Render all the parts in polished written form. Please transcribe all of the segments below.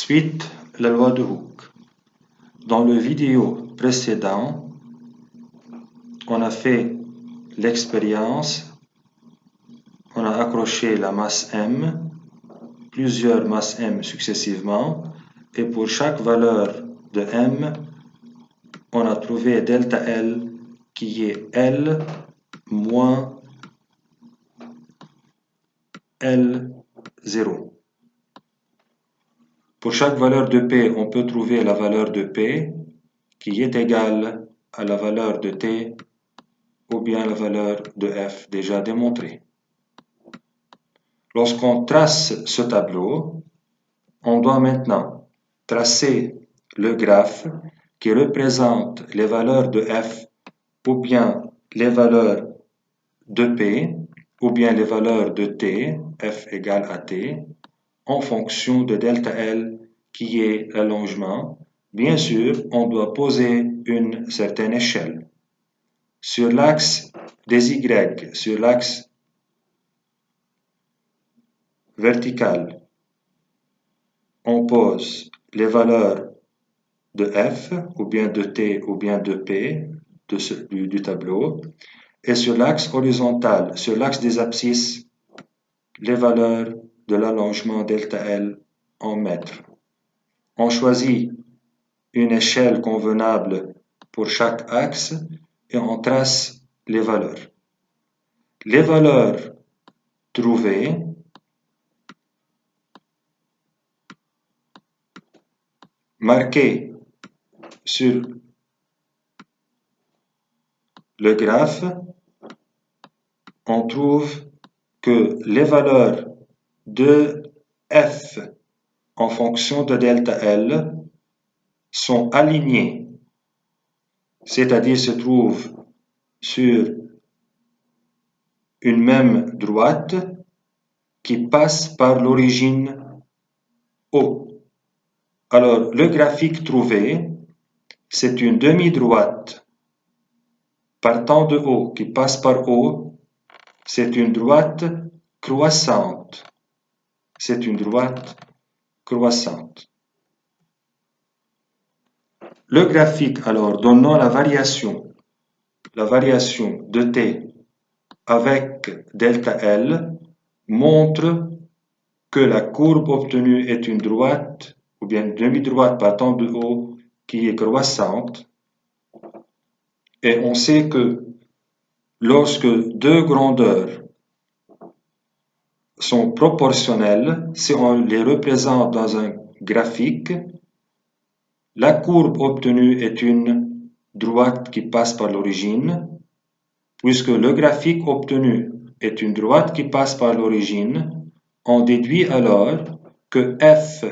Suite, la loi de Hooke. Dans le vidéo précédent, on a fait l'expérience, on a accroché la masse M, plusieurs masses M successivement, et pour chaque valeur de M, on a trouvé delta L qui est L moins L0. Pour chaque valeur de P, on peut trouver la valeur de P qui est égale à la valeur de T ou bien la valeur de F déjà démontrée. Lorsqu'on trace ce tableau, on doit maintenant tracer le graphe qui représente les valeurs de F ou bien les valeurs de P ou bien les valeurs de T, F égale à T, en fonction de delta L qui est l'allongement. Bien sûr, on doit poser une certaine échelle. Sur l'axe des Y, sur l'axe vertical, on pose les valeurs de F, ou bien de T, ou bien de P du tableau. Et sur l'axe horizontal, sur l'axe des abscisses, les valeurs de l'allongement delta L en mètres. On choisit une échelle convenable pour chaque axe et on trace les valeurs. Les valeurs trouvées marquées sur le graphe, on trouve que les valeurs de F en fonction de delta L sont alignées, c'est-à-dire se trouvent sur une même droite qui passe par l'origine O. Alors, le graphique trouvé, c'est une demi-droite partant de O qui passe par O, c'est une droite croissante. C'est une droite croissante. Le graphique, alors, donnant la variation de T avec delta L, montre que la courbe obtenue est une droite, ou bien une demi-droite partant de haut, qui est croissante. Et on sait que lorsque deux grandeurs sont proportionnelles, si on les représente dans un graphique, la courbe obtenue est une droite qui passe par l'origine, puisque le graphique obtenu est une droite qui passe par l'origine, on déduit alors que F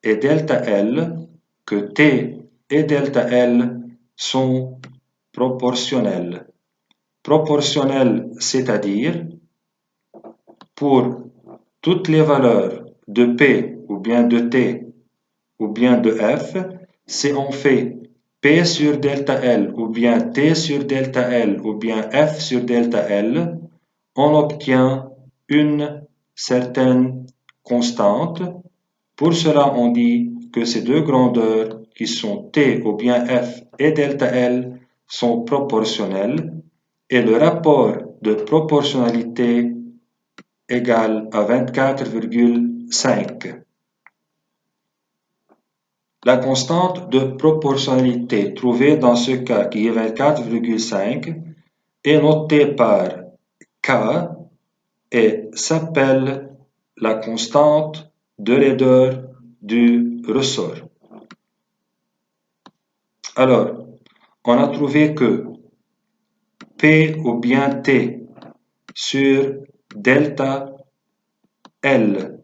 et delta L, que T et delta L sont proportionnels. Proportionnels, c'est-à-dire pour toutes les valeurs de P ou bien de T ou bien de F, si on fait P sur delta L ou bien T sur delta L ou bien F sur delta L, on obtient une certaine constante. Pour cela, on dit que ces deux grandeurs qui sont T ou bien F et delta L sont proportionnelles et le rapport de proportionnalité égale à 24,5. La constante de proportionnalité trouvée dans ce cas, qui est 24,5, est notée par K et s'appelle la constante de raideur du ressort. Alors, on a trouvé que P ou bien T sur delta L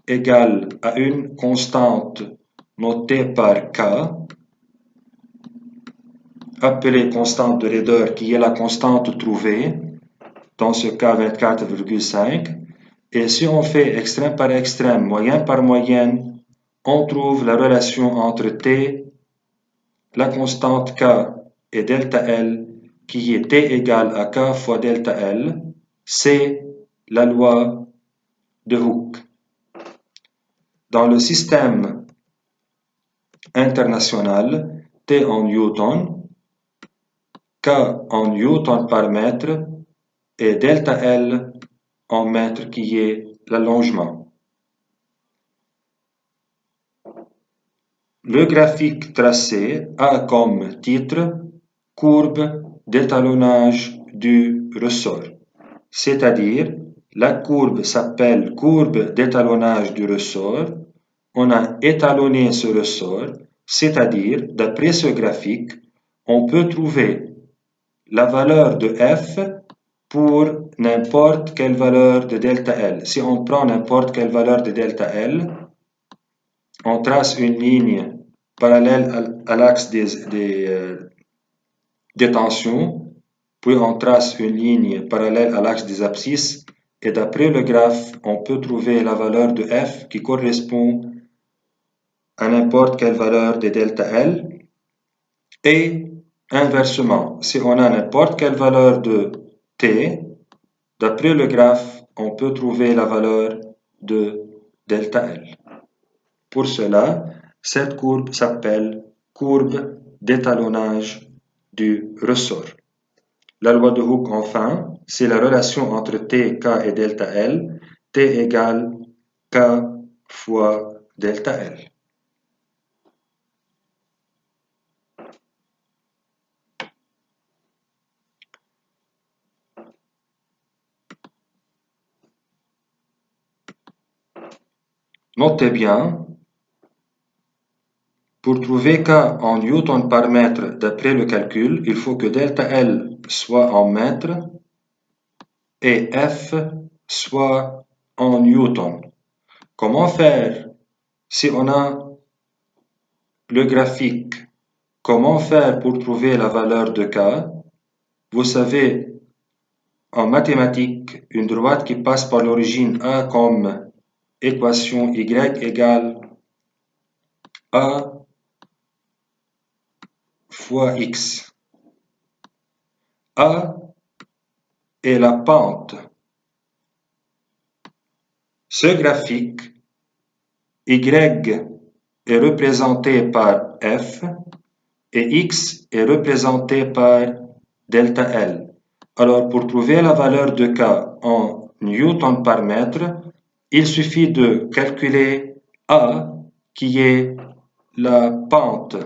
égale à une constante notée par K, appelée constante de raideur, qui est la constante trouvée, dans ce cas 24,5. Et si on fait extrême par extrême, moyenne par moyenne, on trouve la relation entre T, la constante K et delta L, qui est T égale à K fois delta L. C'est la loi de Hooke. Dans le système international, T en newton, K en newton par mètre et delta L en mètres qui est l'allongement. Le graphique tracé a comme titre courbe d'étalonnage du ressort, c'est-à-dire la courbe s'appelle courbe d'étalonnage du ressort. On a étalonné ce ressort, c'est-à-dire d'après ce graphique, on peut trouver la valeur de f pour n'importe quelle valeur de delta L. Si on prend n'importe quelle valeur de delta L, on trace une ligne parallèle à l'axe des tensions, puis on trace une ligne parallèle à l'axe des abscisses, et d'après le graphe, on peut trouver la valeur de f qui correspond à n'importe quelle valeur de delta L, et inversement, si on a n'importe quelle valeur de t, d'après le graphe, on peut trouver la valeur de delta L. Pour cela, cette courbe s'appelle courbe d'étalonnage du ressort. La loi de Hooke, enfin, c'est la relation entre T, K et delta L. T égale K fois delta L. Notez bien, pour trouver K en newton par mètre d'après le calcul, il faut que delta L soit en mètres et F soit en newton. Comment faire si on a le graphique? Comment faire pour trouver la valeur de K? Vous savez, en mathématiques, une droite qui passe par l'origine a comme équation y égale a fois x. A est la pente. Ce graphique, y est représenté par f et x est représenté par delta L. Alors, pour trouver la valeur de K en newton par mètre, il suffit de calculer A, qui est la pente.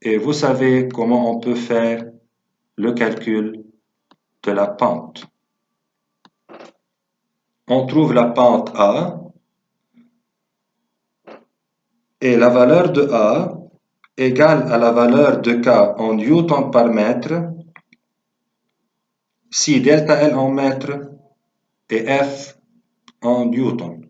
Et vous savez comment on peut faire le calcul de la pente. On trouve la pente A et la valeur de A égale à la valeur de K en newton par mètre si delta L en mètres et F en newton.